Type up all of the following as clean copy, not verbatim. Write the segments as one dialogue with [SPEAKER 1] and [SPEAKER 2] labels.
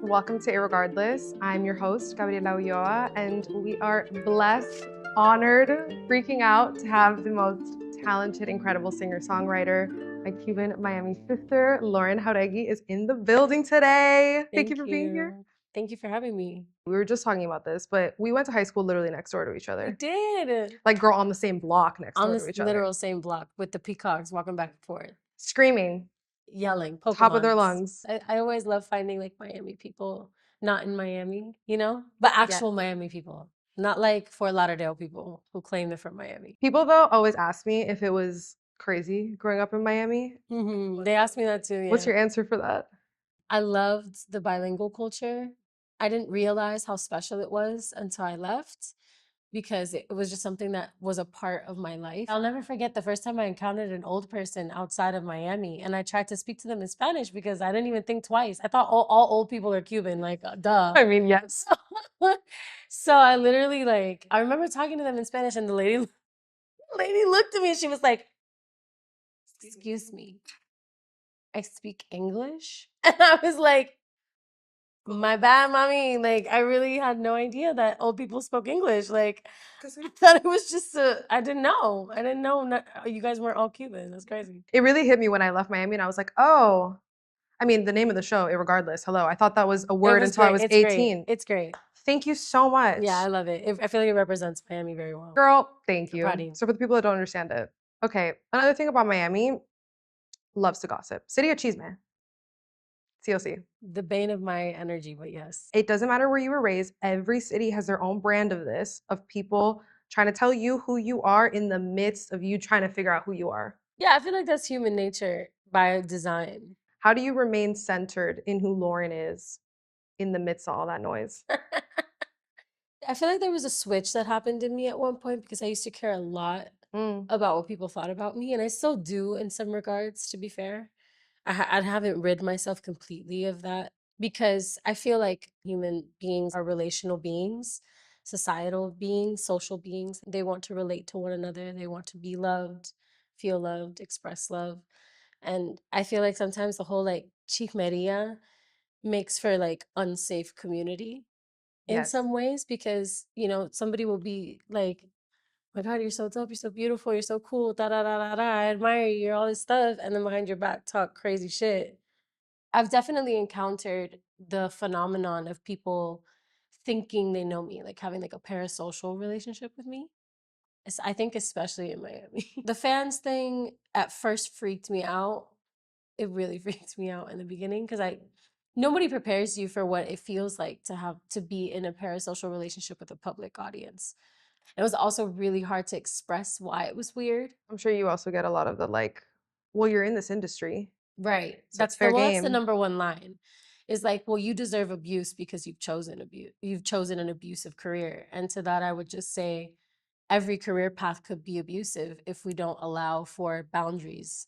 [SPEAKER 1] Welcome to Irregardless. I'm your host, Gabriela Ulloa, and we are blessed, honored, freaking out to have the most talented, incredible singer-songwriter, my Cuban Miami sister, Lauren Jauregui, is in the building today. Thank you for being here.
[SPEAKER 2] Thank you for having me.
[SPEAKER 1] We were just talking about this, but we went to high school literally next door to each
[SPEAKER 2] We
[SPEAKER 1] other.
[SPEAKER 2] did.
[SPEAKER 1] Like, girl, on the same block next
[SPEAKER 2] On
[SPEAKER 1] door to
[SPEAKER 2] this
[SPEAKER 1] each other.
[SPEAKER 2] literal same block with the peacocks walking back and forth,
[SPEAKER 1] Screaming,
[SPEAKER 2] yelling,
[SPEAKER 1] top of their
[SPEAKER 2] Pokemons.
[SPEAKER 1] lungs.
[SPEAKER 2] I always love finding like Miami people, not in Miami, you know, but actual
[SPEAKER 1] Yeah.
[SPEAKER 2] Miami people, not like Fort Lauderdale people who claim they're from Miami.
[SPEAKER 1] People, though, always ask me if it was crazy growing up in Miami.
[SPEAKER 2] They asked me that too. Yeah.
[SPEAKER 1] What's your answer for that?
[SPEAKER 2] I loved the bilingual culture. I didn't realize how special it was until I left, because it was just something that was a part of my life. I'll never forget the first time I encountered an old person outside of Miami, and I tried to speak to them in Spanish because I didn't even think twice. I thought all old people are Cuban, like duh.
[SPEAKER 1] I mean, yes.
[SPEAKER 2] So I literally I remember talking to them in Spanish, and the lady looked at me and she was like, "Excuse me, I speak English," and I was like, "My bad, mommy." Like, I really had no idea that old people spoke English. Like, I thought it was just I didn't know. I didn't know you guys weren't all Cuban. That's crazy.
[SPEAKER 1] It really hit me when I left Miami and I was like, oh, I mean, the name of the show, Irregardless, hello. I thought that was a word until I was
[SPEAKER 2] It's
[SPEAKER 1] 18.
[SPEAKER 2] Great. It's great.
[SPEAKER 1] Thank you so much.
[SPEAKER 2] Yeah, I love it. I feel like it represents Miami very well.
[SPEAKER 1] Girl, thank you.
[SPEAKER 2] Proud of you.
[SPEAKER 1] So for the people that don't understand it. Okay, another thing about Miami, loves to gossip. City of Chisme. COC.
[SPEAKER 2] The bane of my energy, but yes.
[SPEAKER 1] It doesn't matter where you were raised. Every city has their own brand of this, of people trying to tell you who you are in the midst of you trying to figure out who you are.
[SPEAKER 2] Yeah, I feel like that's human nature by design.
[SPEAKER 1] How do you remain centered in who Lauren is in the midst of all that noise?
[SPEAKER 2] I feel like there was a switch that happened in me at one point, because I used to care a lot about what people thought about me, and I still do in some regards, to be fair. I haven't rid myself completely of that, because I feel like human beings are relational beings, societal beings, social beings. They want to relate to one another. They want to be loved, feel loved, express love. And I feel like sometimes the whole chicmeria makes for unsafe community in
[SPEAKER 1] Yes.
[SPEAKER 2] some ways, because, somebody will be like, my God, you're so dope, you're so beautiful, you're so cool, da da da da da, I admire you, you're all this stuff, and then behind your back talk crazy shit. I've definitely encountered the phenomenon of people thinking they know me, like having a parasocial relationship with me. I think especially in Miami. The fans thing at first freaked me out. It really freaked me out in the beginning, because nobody prepares you for what it feels like to be in a parasocial relationship with a public audience. It was also really hard to express why it was weird.
[SPEAKER 1] I'm sure you also get a lot of the well, you're in this industry.
[SPEAKER 2] Right.
[SPEAKER 1] So that's fair game.
[SPEAKER 2] That's the number one line. Is like, well, you deserve abuse because you've chosen an abusive career. And to that I would just say, every career path could be abusive if we don't allow for boundaries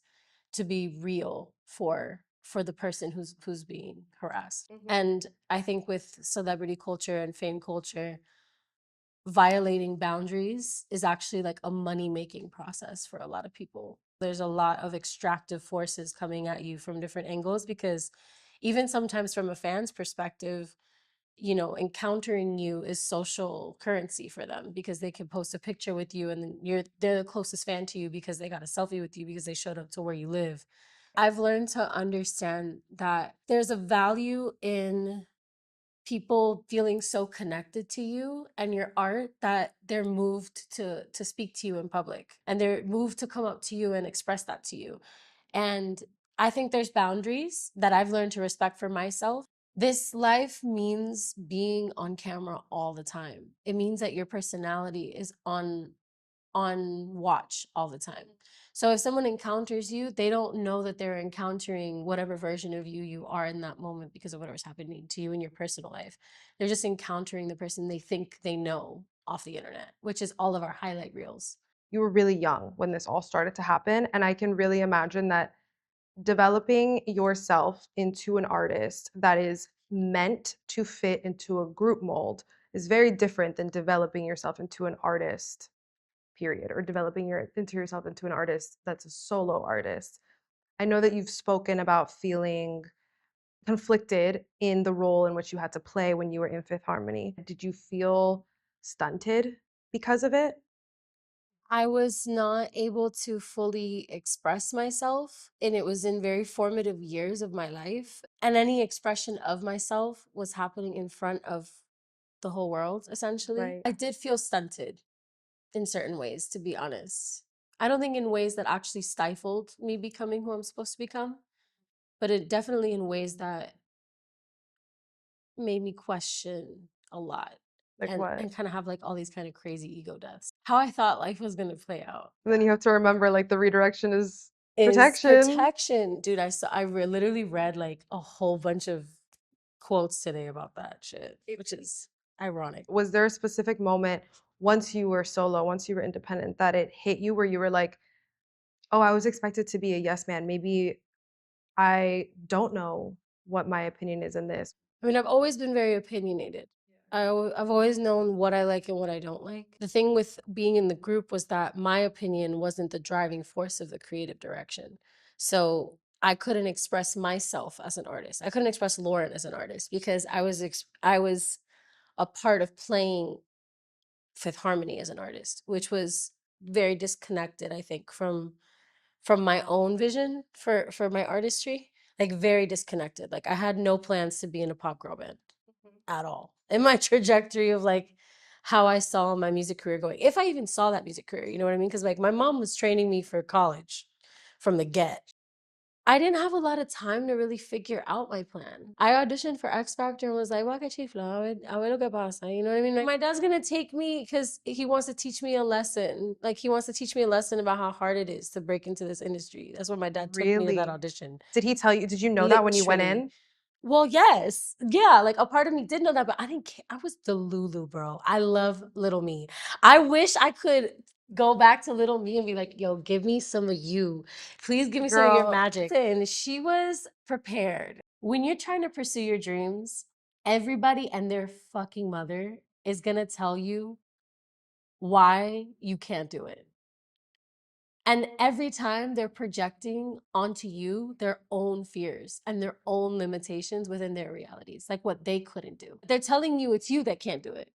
[SPEAKER 2] to be real for the person who's being harassed. And I think with celebrity culture and fame culture, violating boundaries is actually a money-making process for a lot of people. There's a lot of extractive forces coming at you from different angles, because even sometimes from a fan's perspective, encountering you is social currency for them, because they can post a picture with you and then they're the closest fan to you because they got a selfie with you because they showed up to where you live. I've learned to understand that there's a value in people feeling so connected to you and your art that they're moved to speak to you in public, and they're moved to come up to you and express that to you. And I think there's boundaries that I've learned to respect for myself. This life means being on camera all the time. It means that your personality is on watch all the time. So if someone encounters you, they don't know that they're encountering whatever version of you are in that moment because of whatever's happening to you in your personal life. They're just encountering the person they think they know off the internet, which is all of our highlight reels.
[SPEAKER 1] You were really young when this all started to happen, and I can really imagine that developing yourself into an artist that is meant to fit into a group mold is very different than developing yourself into an artist, period, or developing yourself into an artist that's a solo artist. I know that you've spoken about feeling conflicted in the role in which you had to play when you were in Fifth Harmony. Did you feel stunted because of it?
[SPEAKER 2] I was not able to fully express myself, and it was in very formative years of my life. And any expression of myself was happening in front of the whole world, essentially.
[SPEAKER 1] Right.
[SPEAKER 2] I did feel stunted in certain ways, to be honest. I don't think in ways that actually stifled me becoming who I'm supposed to become, but it definitely in ways that made me question a lot
[SPEAKER 1] Like what?
[SPEAKER 2] and kind of have like all these kind of crazy ego deaths. How I thought life was going to play out
[SPEAKER 1] And then you have to remember like the redirection is
[SPEAKER 2] is
[SPEAKER 1] protection.
[SPEAKER 2] protection. Dude, literally read like a whole bunch of quotes today about that shit, which is ironic.
[SPEAKER 1] Was there a specific moment once you were solo, once you were independent, that it hit you where you were like, oh, I was expected to be a yes man. Maybe I don't know what my opinion is in this.
[SPEAKER 2] I mean, I've always been very opinionated. I've always known what I like and what I don't like. The thing with being in the group was that my opinion wasn't the driving force of the creative direction. So I couldn't express myself as an artist. I couldn't express Lauren as an artist because I was a part of playing Fifth Harmony as an artist, which was very disconnected, I think, from my own vision for my artistry. Like very disconnected. Like I had no plans to be in a pop girl band at all in my trajectory of like how I saw my music career going. If I even saw that music career, you know what I mean? Because like my mom was training me for college from the get. I didn't have a lot of time to really figure out my plan. I auditioned for X Factor and was like, "Waka chifla, a ver lo que pasa." You know what I mean? Like, my dad's gonna take me because he wants to teach me a lesson. Like, he wants to teach me a lesson about how hard it is to break into this industry. That's why my dad took me to that
[SPEAKER 1] Really?
[SPEAKER 2] audition.
[SPEAKER 1] Did he tell you? Did you know that when you went
[SPEAKER 2] Literally.
[SPEAKER 1] in?
[SPEAKER 2] Well, yes. Yeah, like a part of me did know that, but I didn't care. I was the Lulu, bro. I love little me. I wish I could go back to little me and be like, yo, give me some of you. Please give me some of your
[SPEAKER 1] Girl,
[SPEAKER 2] magic. And she was prepared. When you're trying to pursue your dreams, everybody and their fucking mother is gonna tell you why you can't do it. And every time they're projecting onto you their own fears and their own limitations within their realities, like what they couldn't do. They're telling you it's you that can't do it.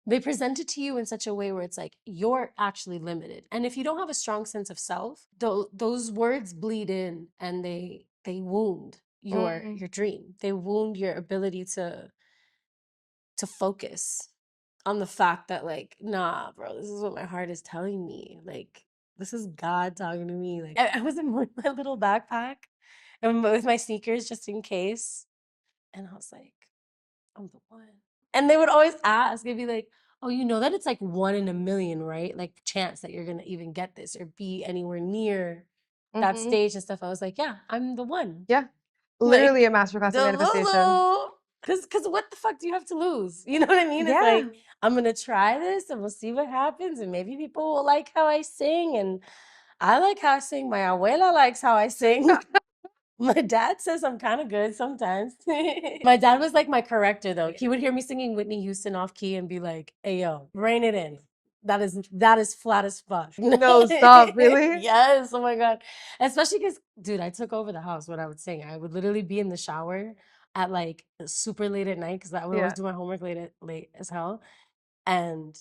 [SPEAKER 2] They present it to you in such a way where it's like you're actually limited. And if you don't have a strong sense of self, those words bleed in and they wound your dream. They wound your ability to focus on the fact that like, nah, bro, this is what my heart is telling me. Like, this is God talking to me. Like, I was in my little backpack and with my sneakers just in case. And I was like, I'm the one. And they would always ask, they'd be like, oh, you know that it's like 1 in a million, right? Like chance that you're gonna even get this or be anywhere near that
[SPEAKER 1] mm-hmm.
[SPEAKER 2] stage and stuff. I was like, yeah, I'm the one.
[SPEAKER 1] Yeah. Literally
[SPEAKER 2] Like
[SPEAKER 1] a masterclass in
[SPEAKER 2] the
[SPEAKER 1] manifestation.
[SPEAKER 2] Lulu. Cause what the fuck do you have to lose? You know what I mean? It's
[SPEAKER 1] Yeah.
[SPEAKER 2] like, I'm gonna try this and we'll see what happens. And maybe people will like how I sing. And I like how I sing. My abuela likes how I sing. My dad says I'm kind of good sometimes. My dad was like my corrector though. He would hear me singing Whitney Houston off key and be like, "Hey yo, rein it in. That is flat as fuck."
[SPEAKER 1] No, stop. Really?
[SPEAKER 2] Yes. Oh my god. Especially because, dude, I took over the house when I would sing. I would literally be in the shower at like super late at night because I would always
[SPEAKER 1] Yeah.
[SPEAKER 2] do my homework late as hell, and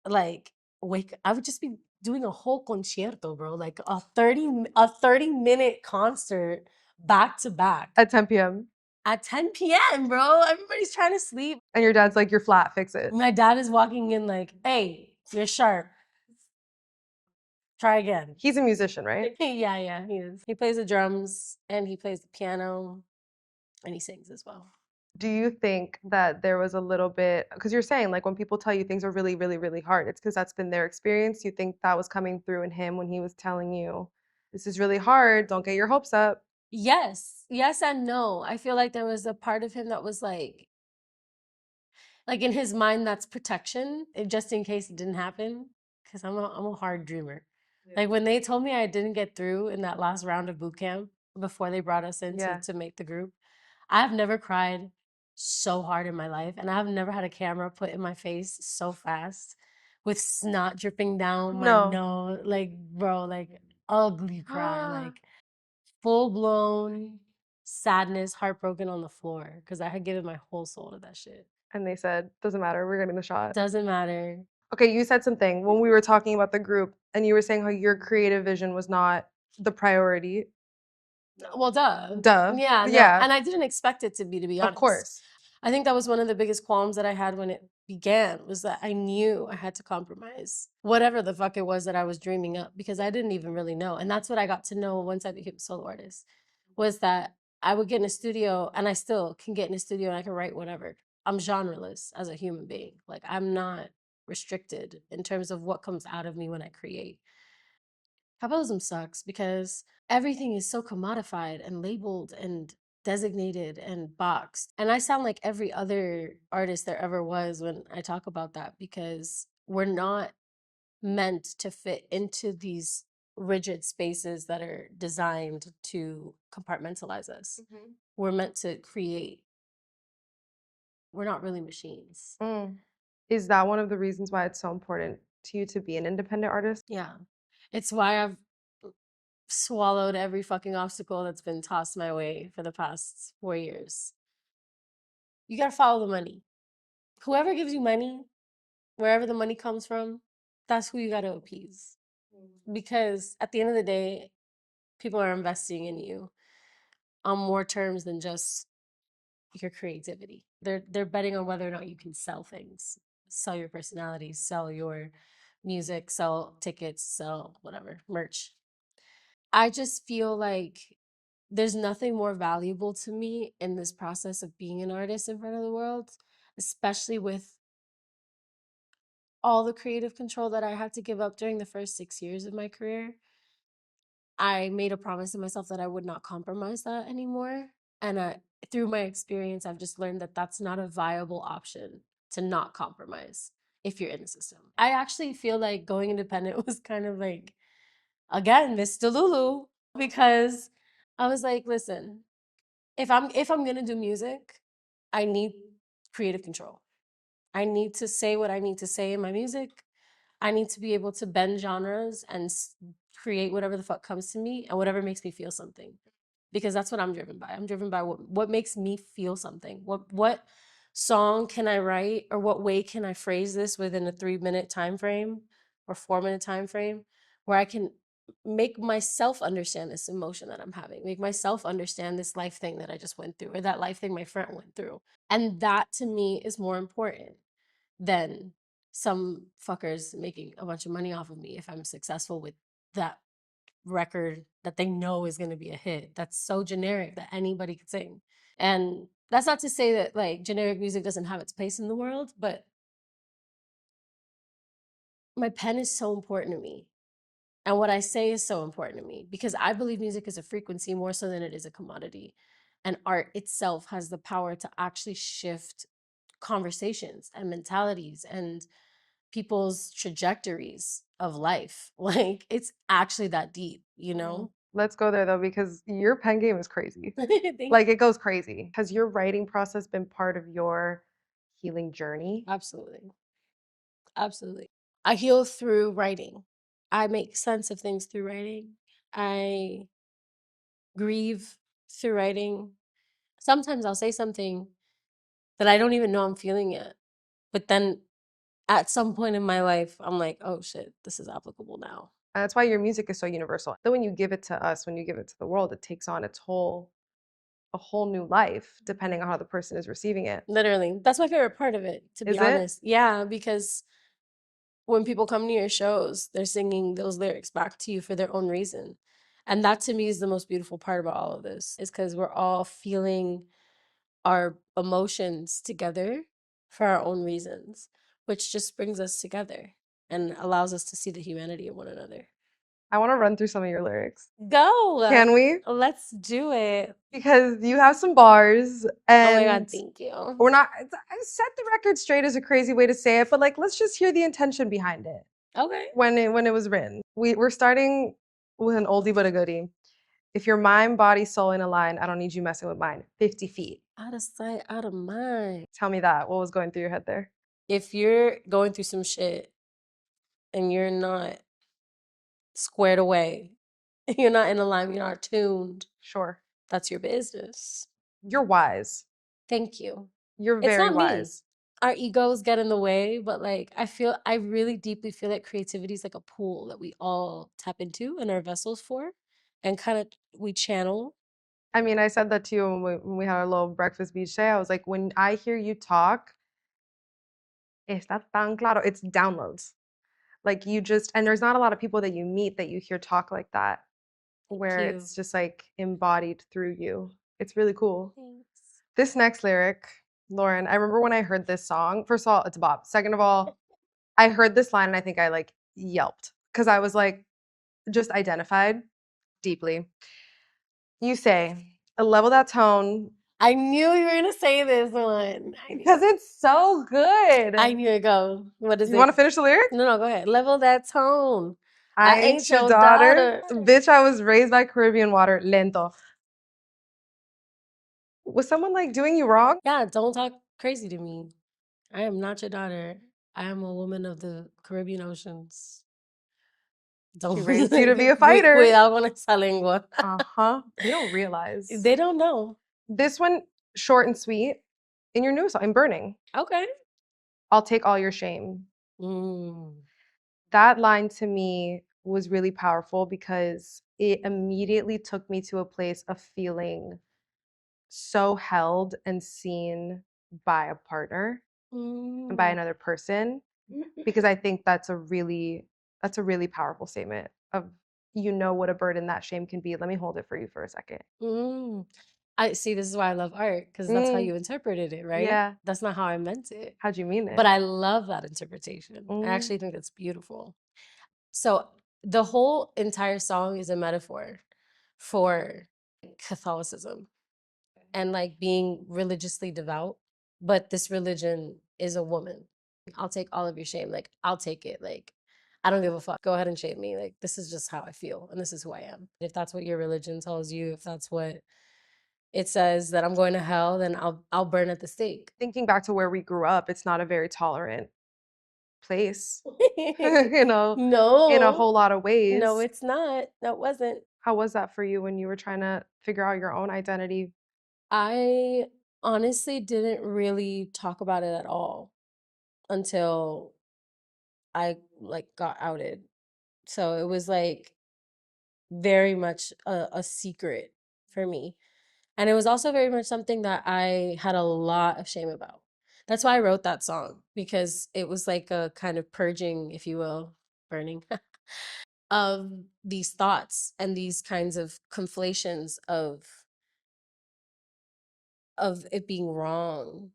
[SPEAKER 2] like wake. I would just be doing a whole concierto, bro, like a 30-minute concert back to back
[SPEAKER 1] At 10 p.m.
[SPEAKER 2] at 10 p.m., bro. Everybody's trying to sleep.
[SPEAKER 1] And your dad's like, you're flat, fix it.
[SPEAKER 2] My dad is walking in like, hey, you're sharp. Try again.
[SPEAKER 1] He's a musician, right?
[SPEAKER 2] Yeah, yeah, he is. He plays the drums and he plays the piano and he sings as well.
[SPEAKER 1] Do you think that there was a little bit, because you're saying like when people tell you things are really, really, really hard, it's because that's been their experience. You think that was coming through in him when he was telling you, this is really hard, don't get your hopes up?
[SPEAKER 2] Yes, yes and no. I feel like there was a part of him that was like in his mind, that's protection, just in case it didn't happen. Because I'm a hard dreamer. Like when they told me I didn't get through in that last round of boot camp before they brought us in
[SPEAKER 1] Yeah.
[SPEAKER 2] to make the group, I've never cried so hard in my life, and I've never had a camera put in my face so fast with snot dripping down my
[SPEAKER 1] No.
[SPEAKER 2] nose. Like, bro, like ugly cry, like full blown. sadness, heartbroken on the floor because I had given my whole soul to that shit.
[SPEAKER 1] And they said, doesn't matter, we're getting the shot.
[SPEAKER 2] Doesn't matter.
[SPEAKER 1] Okay, you said something when we were talking about the group, and you were saying how your creative vision was not the priority.
[SPEAKER 2] Well, duh.
[SPEAKER 1] Duh.
[SPEAKER 2] Yeah, no.
[SPEAKER 1] Yeah.
[SPEAKER 2] And I didn't expect it to be honest.
[SPEAKER 1] Of course.
[SPEAKER 2] I think that was one of the biggest qualms that I had when it began, was that I knew I had to compromise whatever the fuck it was that I was dreaming up, because I didn't even really know. And that's what I got to know once I became a solo artist, was that I would get in a studio, and I still can get in a studio and I can write whatever. I'm genreless as a human being. Like, I'm not restricted in terms of what comes out of me when I create. Capitalism sucks because everything is so commodified and labeled and designated and boxed. And I sound like every other artist there ever was when I talk about that, because we're not meant to fit into these rigid spaces that are designed to compartmentalize us.
[SPEAKER 1] Mm-hmm.
[SPEAKER 2] We're meant to create. We're not really machines.
[SPEAKER 1] Is that one of the reasons why it's so important to you to be an independent artist?
[SPEAKER 2] Yeah. It's why I've swallowed every fucking obstacle that's been tossed my way for the past 4 years. You gotta follow the money. Whoever gives you money, wherever the money comes from, that's who you gotta appease. Because at the end of the day, people are investing in you on more terms than just your creativity. They're betting on whether or not you can sell things, sell your personality, sell your music, sell tickets, sell whatever, merch. I just feel like there's nothing more valuable to me in this process of being an artist in front of the world, especially with all the creative control that I had to give up during the first 6 years of my career. I made a promise to myself that I would not compromise that anymore. And through my experience, I've just learned that that's not a viable option, to not compromise if you're in the system. I actually feel like going independent was kind of like, again, Mr. Lulu, because I was like, listen, if I'm gonna do music, I need creative control. I need to say what I need to say in my music. I need to be able to bend genres and create whatever the fuck comes to me and whatever makes me feel something, because that's what I'm driven by. I'm driven by what makes me feel something. What song can I write, or what way can I phrase this within a 3-minute time frame or 4-minute time frame, where I can make myself understand this emotion that I'm having, make myself understand this life thing that I just went through, or that life thing my friend went through. And that to me is more important than some fuckers making a bunch of money off of me if I'm successful with that record that they know is going to be a hit. That's so generic that anybody could sing. And that's not to say that like generic music doesn't have its place in the world, but my pen is so important to me. And what I say is so important to me, because I believe music is a frequency more so than it is a commodity. And art itself has the power to actually shift conversations and mentalities and people's trajectories of life. Like, it's actually that deep, you know?
[SPEAKER 1] Let's go there though, because your pen game is crazy.
[SPEAKER 2] Thank
[SPEAKER 1] Like, it goes crazy. Has your writing process been part of your healing journey?
[SPEAKER 2] Absolutely. Absolutely. I heal through writing. I make sense of things through writing. I grieve through writing. Sometimes I'll say something that I don't even know I'm feeling yet. But then at some point in my life, I'm like, oh shit, this is applicable now.
[SPEAKER 1] And that's why your music is so universal. Then when you give it to us, when you give it to the world, it takes on a whole new life depending on how the person is receiving it.
[SPEAKER 2] Literally. That's my favorite part of it, to be
[SPEAKER 1] Is it?
[SPEAKER 2] honest. Yeah, because when people come to your shows, they're singing those lyrics back to you for their own reason. And that to me is the most beautiful part about all of this, is because we're all feeling our emotions together for our own reasons, which just brings us together and allows us to see the humanity in one another.
[SPEAKER 1] I want to run through some of your lyrics.
[SPEAKER 2] Go!
[SPEAKER 1] Can we?
[SPEAKER 2] Let's do it.
[SPEAKER 1] Because you have some bars,
[SPEAKER 2] Oh my God,
[SPEAKER 1] and
[SPEAKER 2] thank you.
[SPEAKER 1] we're not, I set the record straight is a crazy way to say it, but like, let's just hear the intention behind it
[SPEAKER 2] Okay.
[SPEAKER 1] when it was written. We're starting with an oldie but a goodie. If your mind, body, soul in a line, I don't need you messing with mine. 50 feet.
[SPEAKER 2] Out of sight, out of mind.
[SPEAKER 1] Tell me that. What was going through your head there?
[SPEAKER 2] If you're going through some shit and you're not squared away, you're not in alignment, you're not tuned,
[SPEAKER 1] Sure.
[SPEAKER 2] That's your business.
[SPEAKER 1] You're wise.
[SPEAKER 2] Thank you.
[SPEAKER 1] You're
[SPEAKER 2] It's
[SPEAKER 1] very
[SPEAKER 2] not me.
[SPEAKER 1] wise.
[SPEAKER 2] Our egos get in the way, but like I really deeply feel like creativity is like a pool that we all tap into and our vessels for, and kind of we channel.
[SPEAKER 1] I mean, I said that to you when we had our little breakfast beach day. I was like, when I hear you talk, está tan claro. It's downloads. Like you just, and there's not a lot of people that you meet that you hear talk like that,
[SPEAKER 2] Thank
[SPEAKER 1] where
[SPEAKER 2] you.
[SPEAKER 1] it's just like embodied through you. It's really cool.
[SPEAKER 2] Thanks.
[SPEAKER 1] This next lyric, Lauren, I remember when I heard this song. First of all, it's a bop. Second of all, I heard this line and I think I like yelped because I was like, just identified deeply. You say, level that tone
[SPEAKER 2] I knew you were gonna say this one. I knew
[SPEAKER 1] because
[SPEAKER 2] it.
[SPEAKER 1] it's so good.
[SPEAKER 2] I knew it. Go. What is
[SPEAKER 1] You want to
[SPEAKER 2] it?
[SPEAKER 1] finish the lyric?
[SPEAKER 2] No, no, go ahead. Level that tone.
[SPEAKER 1] I
[SPEAKER 2] I
[SPEAKER 1] ain't
[SPEAKER 2] ain't
[SPEAKER 1] your
[SPEAKER 2] your
[SPEAKER 1] daughter.
[SPEAKER 2] daughter.
[SPEAKER 1] Bitch, I was raised by Caribbean water, lento. Was someone like doing you wrong?
[SPEAKER 2] Yeah, don't talk crazy to me. I am not your daughter. I am a woman of the Caribbean oceans.
[SPEAKER 1] She
[SPEAKER 2] Don't
[SPEAKER 1] raised you to be a fighter.
[SPEAKER 2] cuidado con esa lengua.
[SPEAKER 1] Uh-huh. They don't realize.
[SPEAKER 2] They don't know.
[SPEAKER 1] This one, short and sweet, in your new song, in Burning.
[SPEAKER 2] Okay.
[SPEAKER 1] I'll take all your shame.
[SPEAKER 2] Mm.
[SPEAKER 1] That line to me was really powerful because it immediately took me to a place of feeling so held and seen by a partner and by
[SPEAKER 2] Mm.
[SPEAKER 1] another person, because I think that's a really powerful statement of, you know, what a burden that shame can be. Let me hold it for you for a second.
[SPEAKER 2] Mm. I see, this is why I love art, because that's how
[SPEAKER 1] Mm,
[SPEAKER 2] you interpreted it, right?
[SPEAKER 1] yeah.
[SPEAKER 2] That's not how I meant it.
[SPEAKER 1] How'd you mean
[SPEAKER 2] But
[SPEAKER 1] it?
[SPEAKER 2] I love that interpretation. I
[SPEAKER 1] Mm,
[SPEAKER 2] actually think that's beautiful. So the whole entire song is a metaphor for Catholicism and like being religiously devout, but this religion is a woman. I'll take all of your shame. Like, I'll take it. Like, I don't give a fuck. Go ahead and shame me. Like, this is just how I feel and this is who I am. If that's what your religion tells you, if that's what it says that I'm going to hell, then I'll burn at the stake.
[SPEAKER 1] thinking back to where we grew up, it's not a very tolerant place, you know, in a
[SPEAKER 2] No,
[SPEAKER 1] whole lot of
[SPEAKER 2] no,
[SPEAKER 1] ways.
[SPEAKER 2] it's not. That wasn't.
[SPEAKER 1] How was that for you when you were trying to figure out your own identity?
[SPEAKER 2] I honestly didn't really talk about it at all until I like got outed. So it was like very much a secret for me. And it was also very much something that I had a lot of shame about. That's why I wrote that song, because it was like a kind of purging, if you will, burning of these thoughts and these kinds of conflations of it being wrong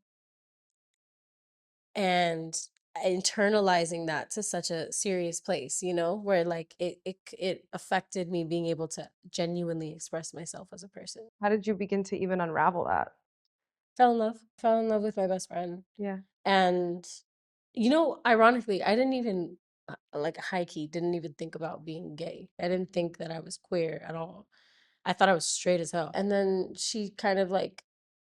[SPEAKER 2] and internalizing that to such a serious place, you know, where like it affected me being able to genuinely express myself as a person.
[SPEAKER 1] How did you begin to even unravel that?
[SPEAKER 2] Fell in love with my best friend.
[SPEAKER 1] Yeah.
[SPEAKER 2] And you know, ironically, I didn't even like high key didn't even think about being gay. I didn't think that I was queer at all. I thought I was straight as hell. And then she kind of like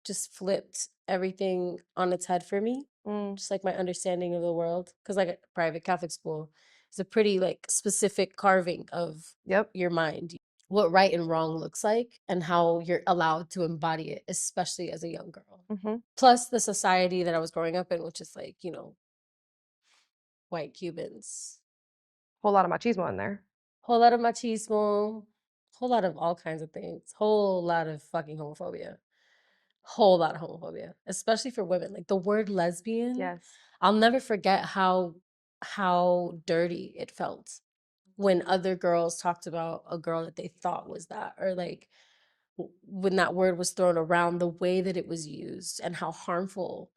[SPEAKER 2] just flipped everything on its head for me,
[SPEAKER 1] Mm,
[SPEAKER 2] just like my understanding of the world. Because like a private Catholic school is a pretty like specific carving of
[SPEAKER 1] yep.
[SPEAKER 2] your mind, what right and wrong looks like, and how you're allowed to embody it, especially as a young girl.
[SPEAKER 1] Hmm.
[SPEAKER 2] Plus the society that I was growing up in, which is like, you know, white Cubans,
[SPEAKER 1] Whole lot of machismo in there.
[SPEAKER 2] whole lot of machismo, whole lot of all kinds of things, whole lot of fucking homophobia, whole lot of homophobia, especially for women. Like the word lesbian,
[SPEAKER 1] Yes.
[SPEAKER 2] I'll never forget how dirty it felt when other girls talked about a girl that they thought was that, or like when that word was thrown around, the way that it was used and how harmfully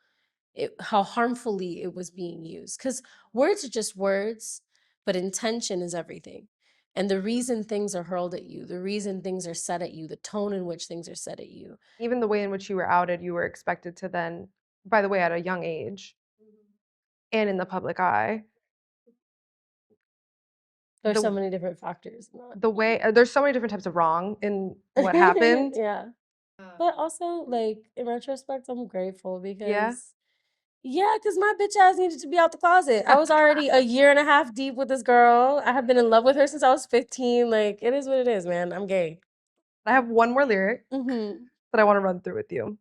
[SPEAKER 2] it was being used, because words are just words, but intention is everything. And the reason things are hurled at you, the reason things are said at you, the tone in which things are said at you.
[SPEAKER 1] Even the way in which you were outed, you were expected to then, by the way, at a young age and in the public eye,
[SPEAKER 2] There's so
[SPEAKER 1] the
[SPEAKER 2] many different factors in
[SPEAKER 1] the way there's so many different types of wrong in what happened.
[SPEAKER 2] yeah. But also, like, in retrospect, I'm grateful
[SPEAKER 1] Yeah.
[SPEAKER 2] because, yeah, because my bitch ass needed to be out the closet. I was already a year and a half deep with this girl. I have been in love with her since I was 15. Like, it is what it is, man. I'm gay.
[SPEAKER 1] I have one more lyric
[SPEAKER 2] Mm-hmm.
[SPEAKER 1] that I want to run through with you.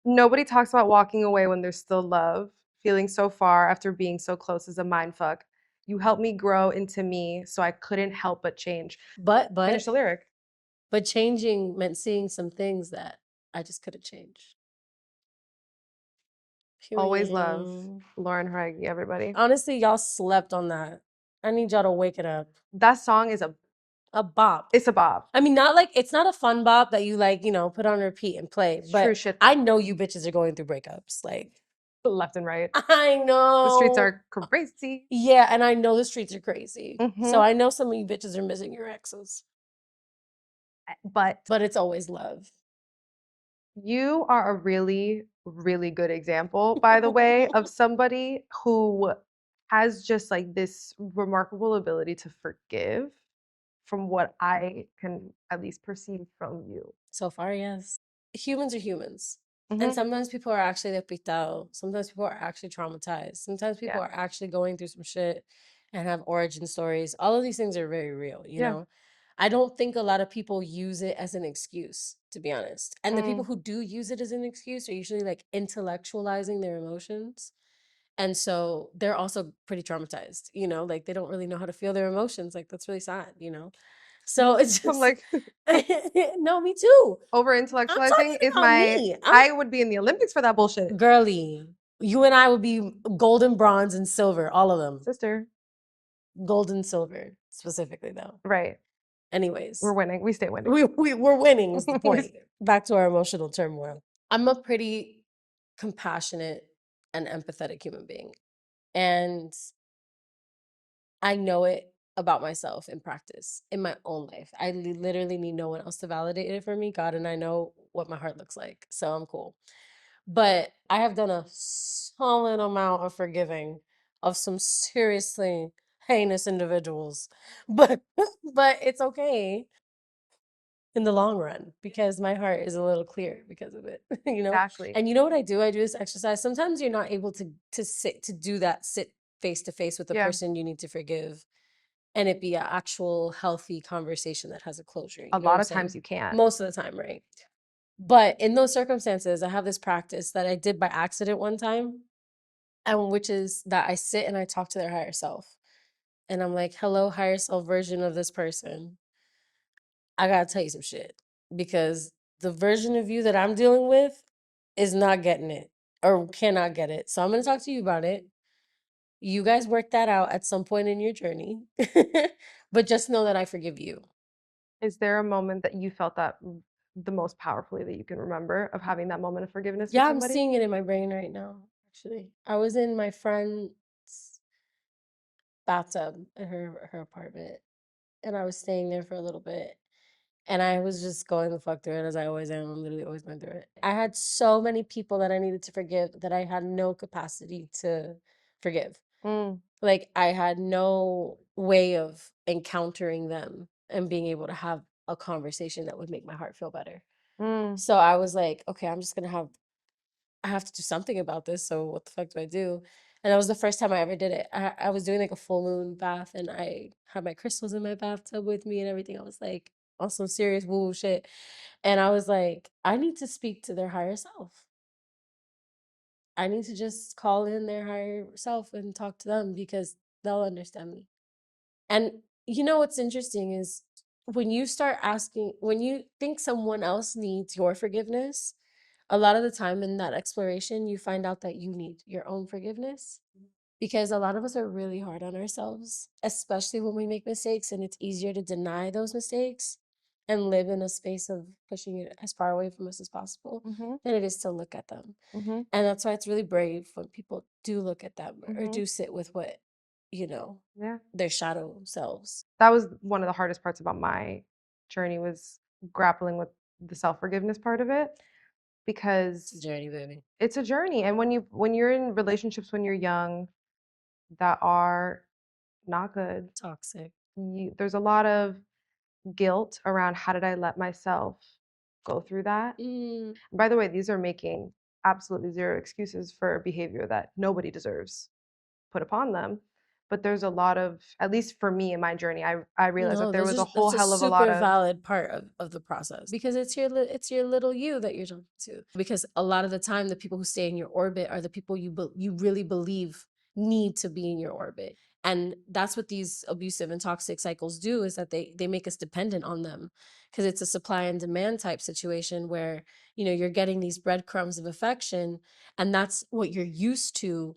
[SPEAKER 1] Nobody talks about walking away when there's still love. Feeling so far after being so close is a mind fuck. You helped me grow into me, so I couldn't help but change.
[SPEAKER 2] But
[SPEAKER 1] Finish the lyric.
[SPEAKER 2] but changing meant seeing some things that I just couldn't change.
[SPEAKER 1] Always love
[SPEAKER 2] Period.
[SPEAKER 1] Lauren Jauregui, everybody.
[SPEAKER 2] Honestly, y'all slept on that. I need y'all to wake it up.
[SPEAKER 1] That song is
[SPEAKER 2] A bop.
[SPEAKER 1] it's a bop.
[SPEAKER 2] I mean, not like it's not a fun bop that you like, put on repeat and play.
[SPEAKER 1] It's true
[SPEAKER 2] But
[SPEAKER 1] shit
[SPEAKER 2] I
[SPEAKER 1] though.
[SPEAKER 2] know you bitches are going through breakups. Like,
[SPEAKER 1] Left and right.
[SPEAKER 2] I
[SPEAKER 1] The streets
[SPEAKER 2] know.
[SPEAKER 1] are crazy.
[SPEAKER 2] Yeah, and I know the streets are crazy. So
[SPEAKER 1] Hmm.
[SPEAKER 2] I know some of you bitches are missing your exes.
[SPEAKER 1] But
[SPEAKER 2] But it's always love.
[SPEAKER 1] you are a really, really good example, by the way, of somebody who has just like this remarkable ability to forgive from what I can at least perceive from you.
[SPEAKER 2] So far, yes. Humans are humans. And
[SPEAKER 1] Hmm.
[SPEAKER 2] sometimes people are actually despistado. Sometimes people are actually traumatized. Sometimes people
[SPEAKER 1] Yeah.
[SPEAKER 2] are actually going through some shit and have origin stories. All of these things are very real.
[SPEAKER 1] Yeah.
[SPEAKER 2] I don't think a lot of people use it as an excuse, to be honest. And the people
[SPEAKER 1] Mm.
[SPEAKER 2] who do use it as an excuse are usually like intellectualizing their emotions. And so they're also pretty traumatized, like they don't really know how to feel their emotions. Like that's really sad. So it's
[SPEAKER 1] I'm
[SPEAKER 2] just,
[SPEAKER 1] like,
[SPEAKER 2] no, me too.
[SPEAKER 1] over
[SPEAKER 2] I'm
[SPEAKER 1] intellectualizing
[SPEAKER 2] talking
[SPEAKER 1] is
[SPEAKER 2] about
[SPEAKER 1] my,
[SPEAKER 2] me.
[SPEAKER 1] I would be in the Olympics for that bullshit.
[SPEAKER 2] Girly. You and I would be golden, bronze, and silver, all of them.
[SPEAKER 1] Sister.
[SPEAKER 2] Gold and silver, specifically, though.
[SPEAKER 1] Right. We're
[SPEAKER 2] Anyways,
[SPEAKER 1] winning. We stay winning.
[SPEAKER 2] we're winning, is the
[SPEAKER 1] We
[SPEAKER 2] point. Back to our emotional turmoil. I'm a pretty compassionate and empathetic human being. And I know it about myself in practice, in my own life. I literally need no one else to validate it for me. God and I know what my heart looks like. So I'm cool. But I have done a solid amount of forgiving of some seriously heinous individuals. But but it's okay in the long run because my heart is a little clear because of it.
[SPEAKER 1] Exactly.
[SPEAKER 2] And you know what I do? I do this exercise. Sometimes you're not able to do that, sit face to face with the
[SPEAKER 1] Yeah.
[SPEAKER 2] person you need to forgive and it be an actual healthy conversation that has a closure.
[SPEAKER 1] A
[SPEAKER 2] You know what
[SPEAKER 1] lot
[SPEAKER 2] I'm
[SPEAKER 1] of times
[SPEAKER 2] saying?
[SPEAKER 1] you can't.
[SPEAKER 2] Most of the time, right? But in those circumstances, I have this practice that I did by accident one time, and which is that I sit and I talk to their higher self. And I'm like, hello, higher self version of this person. I gotta tell you some shit. Because the version of you that I'm dealing with is not getting it or cannot get it. So I'm gonna talk to you about it. You guys work that out at some point in your journey. But just know that I forgive you.
[SPEAKER 1] Is there a moment that you felt that the most powerfully that you can remember of having that moment of forgiveness with
[SPEAKER 2] Yeah, I'm
[SPEAKER 1] somebody?
[SPEAKER 2] seeing it in my brain right now, actually. I was in my friend's bathtub in her apartment, and I was staying there for a little bit. And I was just going the fuck through it as I always am. I'm literally always going through it. I had so many people that I needed to forgive that I had no capacity to forgive.
[SPEAKER 1] Mm,
[SPEAKER 2] Like I had no way of encountering them and being able to have a conversation that would make my heart feel better.
[SPEAKER 1] mm.
[SPEAKER 2] So I was like, okay, I have to do something about this. So what the fuck do I do? And that was the first time I ever did it. I was doing like a full moon bath and I had my crystals in my bathtub with me and everything. I was like on some serious woo woo shit. And I was like, I need to speak to their higher self. I need to just call in their higher self and talk to them because they'll understand me. And you know what's interesting is when you think someone else needs your forgiveness, a lot of the time in that exploration, you find out that you need your own forgiveness because a lot of us are really hard on ourselves, especially when we make mistakes, and it's easier to deny those mistakes and live in a space of pushing it as far away from us as possible
[SPEAKER 1] Mhm.
[SPEAKER 2] than it is to look at them.
[SPEAKER 1] Mhm.
[SPEAKER 2] And that's why it's really brave when people do look at them or
[SPEAKER 1] Mhm.
[SPEAKER 2] do sit with what, you know,
[SPEAKER 1] Yeah.
[SPEAKER 2] their shadow selves.
[SPEAKER 1] That was one of the hardest parts about my journey was grappling with the self-forgiveness part of it
[SPEAKER 2] It's a
[SPEAKER 1] because
[SPEAKER 2] journey, baby.
[SPEAKER 1] it's a journey, and when you're in relationships when you're young that are not good,
[SPEAKER 2] Toxic.
[SPEAKER 1] there's a lot of guilt around how did I let myself go through that.
[SPEAKER 2] Mm,
[SPEAKER 1] And by the way, these are making absolutely zero excuses for behavior that nobody deserves put upon them. but there's a lot of, at least for me in my journey, I realized that
[SPEAKER 2] No,
[SPEAKER 1] there was a whole
[SPEAKER 2] that's a
[SPEAKER 1] hell of a lot
[SPEAKER 2] super
[SPEAKER 1] of
[SPEAKER 2] valid part of the process because it's your little you that you're talking to. Because a lot of the time, the people who stay in your orbit are the people you really believe need to be in your orbit, and that's what these abusive and toxic cycles do, is that they make us dependent on them, because it's a supply and demand type situation where, you know, you're getting these breadcrumbs of affection, and that's what you're used to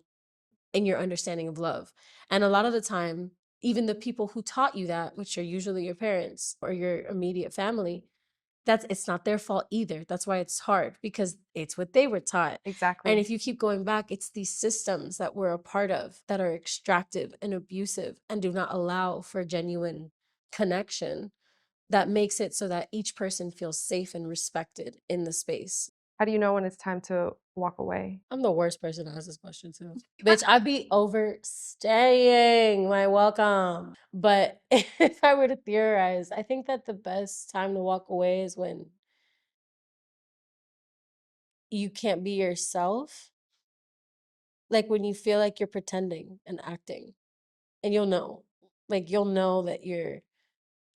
[SPEAKER 2] in your understanding of love. And a lot of the time, even the people who taught you that, which are usually your parents or your immediate family, it's not their fault either. That's why it's hard, because it's what they were taught. And
[SPEAKER 1] exactly.
[SPEAKER 2] if you keep going back, it's these systems that we're a part of that are extractive and abusive and do not allow for genuine connection, that makes it so that each person feels safe and respected in the space.
[SPEAKER 1] How do you know when it's time to walk away?
[SPEAKER 2] I'm the worst person to ask this question to. Bitch, I'd be overstaying my welcome. But if I were to theorize, I think that the best time to walk away is when you can't be yourself. Like when you feel like you're pretending and acting. And you'll know. Like you'll know that you're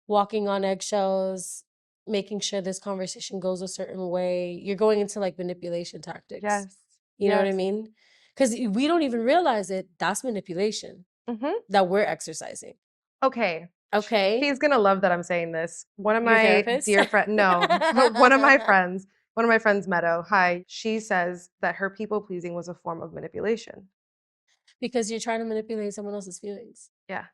[SPEAKER 2] walking on eggshells, making sure this conversation goes a certain way. You're going into like manipulation tactics.
[SPEAKER 1] Yes.
[SPEAKER 2] You know what I
[SPEAKER 1] Yes.
[SPEAKER 2] mean? Because we don't even realize it. That's manipulation
[SPEAKER 1] Mhm.
[SPEAKER 2] that we're exercising.
[SPEAKER 1] Okay.
[SPEAKER 2] Okay.
[SPEAKER 1] He's gonna love that I'm saying this. One of
[SPEAKER 2] Your
[SPEAKER 1] my
[SPEAKER 2] therapist?
[SPEAKER 1] dear friend, no, one of my friends, Meadow, hi, she says that her people pleasing was a form of manipulation.
[SPEAKER 2] Because you're trying to manipulate someone else's feelings.
[SPEAKER 1] Yeah,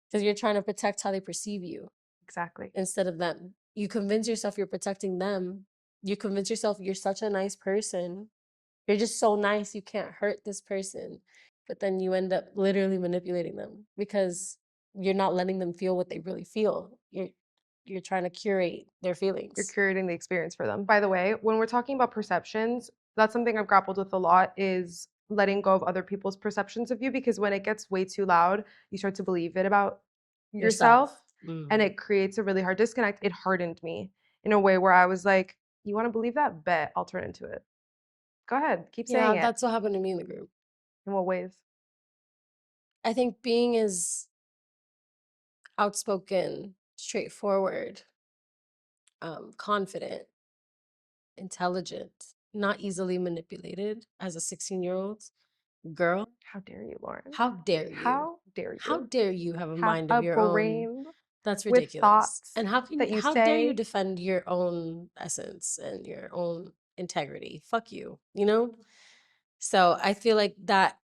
[SPEAKER 2] Because you're trying to protect how they perceive you
[SPEAKER 1] exactly.
[SPEAKER 2] instead of them. You convince yourself you're protecting them. You convince yourself you're such a nice person. You're just so nice, you can't hurt this person. But then you end up literally manipulating them because you're not letting them feel what they really feel. You're trying to curate their
[SPEAKER 1] You're
[SPEAKER 2] feelings.
[SPEAKER 1] curating the experience for them. By the way, when we're talking about perceptions, that's something I've grappled with a lot is letting go of other people's perceptions of you because when it gets way too loud, you start to believe it about yourself
[SPEAKER 2] Yourself.
[SPEAKER 1] and it creates a really hard disconnect. It hardened me in a way where I was like, you want to believe that? Bet I'll turn into it. Go ahead, keep
[SPEAKER 2] Yeah,
[SPEAKER 1] saying it.
[SPEAKER 2] that's what happened to me in the group.
[SPEAKER 1] In what ways?
[SPEAKER 2] I think being as outspoken, straightforward, confident, intelligent, not easily manipulated as a 16-year-old girl.
[SPEAKER 1] How dare you, Lauren?
[SPEAKER 2] How dare you?
[SPEAKER 1] How dare
[SPEAKER 2] How
[SPEAKER 1] you
[SPEAKER 2] dare you have a
[SPEAKER 1] have
[SPEAKER 2] mind of
[SPEAKER 1] a
[SPEAKER 2] your own?
[SPEAKER 1] brain
[SPEAKER 2] That's
[SPEAKER 1] with
[SPEAKER 2] ridiculous.
[SPEAKER 1] thoughts
[SPEAKER 2] And
[SPEAKER 1] that you
[SPEAKER 2] how dare you
[SPEAKER 1] say?
[SPEAKER 2] defend your own essence and your own integrity? Fuck you, you know? So I feel like that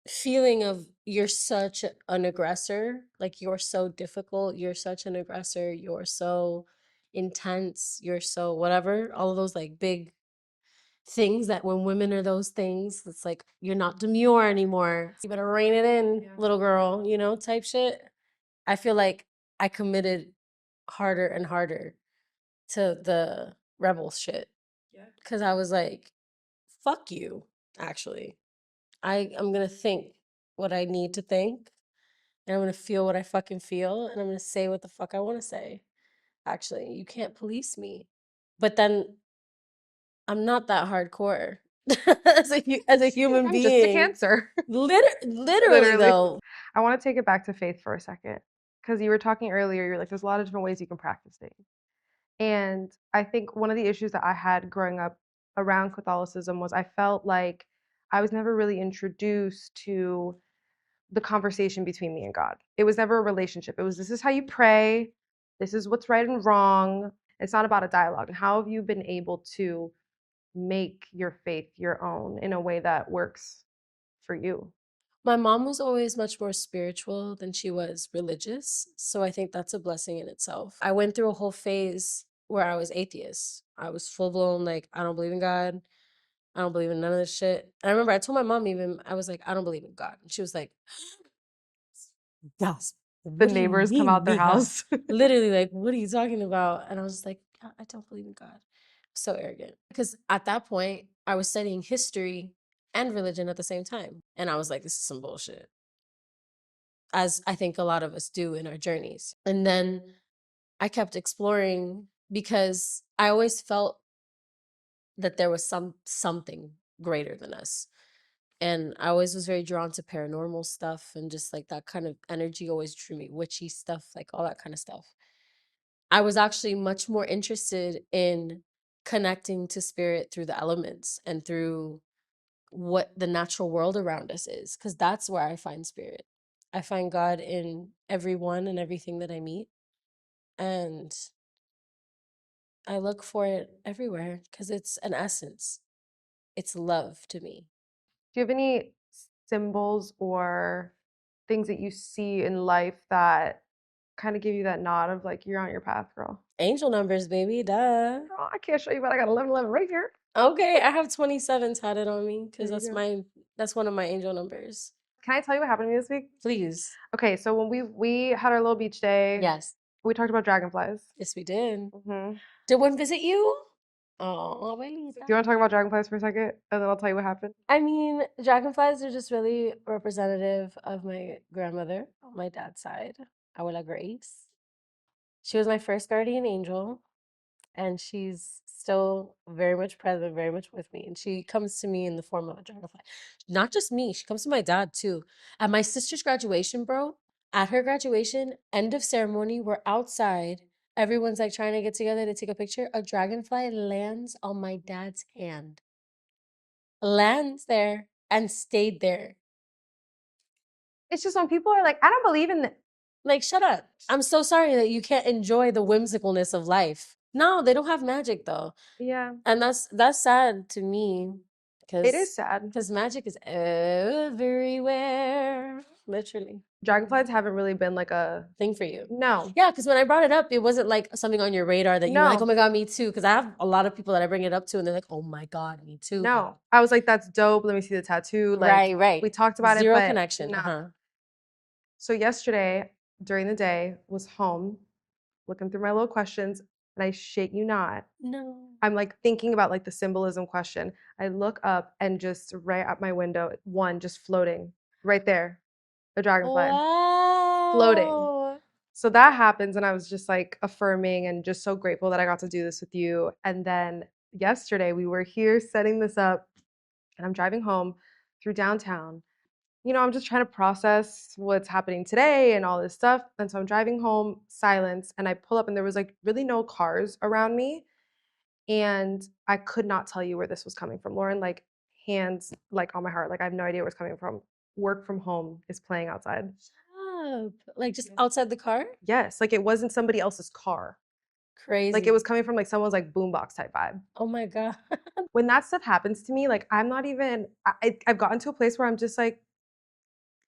[SPEAKER 2] feeling of you're such an aggressor, like you're so difficult, you're such an aggressor, you're so intense, you're so whatever, all of those like big things that when women are those things, it's like you're not demure anymore. You better rein it in,
[SPEAKER 1] Yeah.
[SPEAKER 2] little girl, you know, type shit. I feel like I committed harder and harder to the rebel shit.
[SPEAKER 1] Yeah.
[SPEAKER 2] Cause I was like, fuck you, actually. I'm gonna think what I need to think, and I'm gonna feel what I fucking feel, and I'm gonna say what the fuck I wanna say. Actually, you can't police me. But then I'm not that hardcore as a human
[SPEAKER 1] I'm just a
[SPEAKER 2] being.
[SPEAKER 1] Cancer.
[SPEAKER 2] Literally
[SPEAKER 1] Literally.
[SPEAKER 2] though.
[SPEAKER 1] I want to take it back to faith for a second because you were talking earlier. You're like, there's a lot of different ways you can practice things. And I think one of the issues that I had growing up around Catholicism was I felt like I was never really introduced to the conversation between me and God. It was never a relationship. It was this is how you pray, this is what's right and wrong. It's not about a dialogue. And how have you been able to make your faith your own in a way that works for you?
[SPEAKER 2] My mom was always much more spiritual than she was religious, so I think that's a blessing in itself. I went through a whole phase where I was atheist. I was full blown like I don't believe in God. I don't believe in none of this shit. And I remember I told my mom even I was like I don't believe in God. And she was like, "Yes,
[SPEAKER 1] The
[SPEAKER 2] what do you
[SPEAKER 1] neighbors come
[SPEAKER 2] mean,
[SPEAKER 1] out their
[SPEAKER 2] mija?"
[SPEAKER 1] house.
[SPEAKER 2] Literally like, "What are you talking about?" And I was just like, I don't believe in God." So arrogant. Because at that point, I was studying history and religion at the same time. And I was like, this is some bullshit, as I think a lot of us do in our journeys. And then I kept exploring because I always felt that there was something greater than us. And I always was very drawn to paranormal stuff and just like that kind of energy always drew me, witchy stuff, like all that kind of stuff. I was actually much more interested in connecting to spirit through the elements and through what the natural world around us is, because that's where I find spirit. I find God in everyone and everything that I meet. And I look for it everywhere because it's an essence. It's love to me.
[SPEAKER 1] Do you have any symbols or things that you see in life that kind of give you that nod of like you're on your path, girl?
[SPEAKER 2] Angel numbers, baby, duh.
[SPEAKER 1] Girl, I can't show you, but I got 1111 right here.
[SPEAKER 2] Okay, I have 27 tatted on me because
[SPEAKER 1] There you go.
[SPEAKER 2] that's one of my angel numbers.
[SPEAKER 1] Can I tell you what happened to me this week?
[SPEAKER 2] Please.
[SPEAKER 1] Okay, so when we had our little beach day,
[SPEAKER 2] Yes.
[SPEAKER 1] we talked about dragonflies.
[SPEAKER 2] Yes, we did.
[SPEAKER 1] Do
[SPEAKER 2] Did one visit you? Oh,
[SPEAKER 1] you
[SPEAKER 2] abuelita.
[SPEAKER 1] want to talk about dragonflies for a second, and then I'll tell you what happened?
[SPEAKER 2] I mean, dragonflies are just really representative of my grandmother on my dad's side, Abuela Grace. She was my first guardian angel, and she's still very much present, very much with me. And she comes to me in the form of a dragonfly. Not just me, she comes to my dad too. At my sister's graduation, bro, at her graduation, end of ceremony, we're outside. Everyone's like trying to get together to take a picture. A dragonfly lands on my dad's hand, lands there, and stayed there.
[SPEAKER 1] It's just when people are like, I don't believe in the.
[SPEAKER 2] Like, shut up. I'm so sorry that you can't enjoy the whimsicalness of life. No, they don't have magic though.
[SPEAKER 1] Yeah,
[SPEAKER 2] And that's sad to me
[SPEAKER 1] it is
[SPEAKER 2] because
[SPEAKER 1] sad.
[SPEAKER 2] magic is everywhere. Literally.
[SPEAKER 1] Dragonflies haven't really been like a
[SPEAKER 2] Thing for you.
[SPEAKER 1] no,
[SPEAKER 2] Yeah, because when I brought it up, it wasn't like something on your radar that you were like, oh
[SPEAKER 1] no,
[SPEAKER 2] my God, me too. Because I have a lot of people that I bring it up to and they're like, oh my God, me too.
[SPEAKER 1] no. I was like, that's dope. Let me see the tattoo. Like,
[SPEAKER 2] Right, right.
[SPEAKER 1] we talked about it,
[SPEAKER 2] Zero
[SPEAKER 1] but
[SPEAKER 2] connection.
[SPEAKER 1] nah.
[SPEAKER 2] Uh-huh.
[SPEAKER 1] So yesterday during the day was home looking through my little questions, and I shit you not.
[SPEAKER 2] No.
[SPEAKER 1] I'm like thinking about like the symbolism question. I look up and just right at my window, one just floating right there, a dragonfly floating.
[SPEAKER 2] Wow.
[SPEAKER 1] So that happens, and I was just like affirming and just so grateful that I got to do this with you. And then yesterday we were here setting this up, and I'm driving home through downtown. I'm just trying to process what's happening today and all this stuff. And so I'm driving home, silence, and I pull up, and there was like really no cars around me. And I could not tell you where this was coming from, Lauren. Like, hands like on my heart. Like, I have no idea where it's coming from. Work from home is playing outside.
[SPEAKER 2] Shut up. Like just outside the car?
[SPEAKER 1] Yes, like it wasn't somebody else's car. Like
[SPEAKER 2] Crazy.
[SPEAKER 1] it was coming from like someone's like boombox type vibe.
[SPEAKER 2] Oh my God.
[SPEAKER 1] When that stuff happens to me, like I'm not even. I've gotten to a place where I'm just like,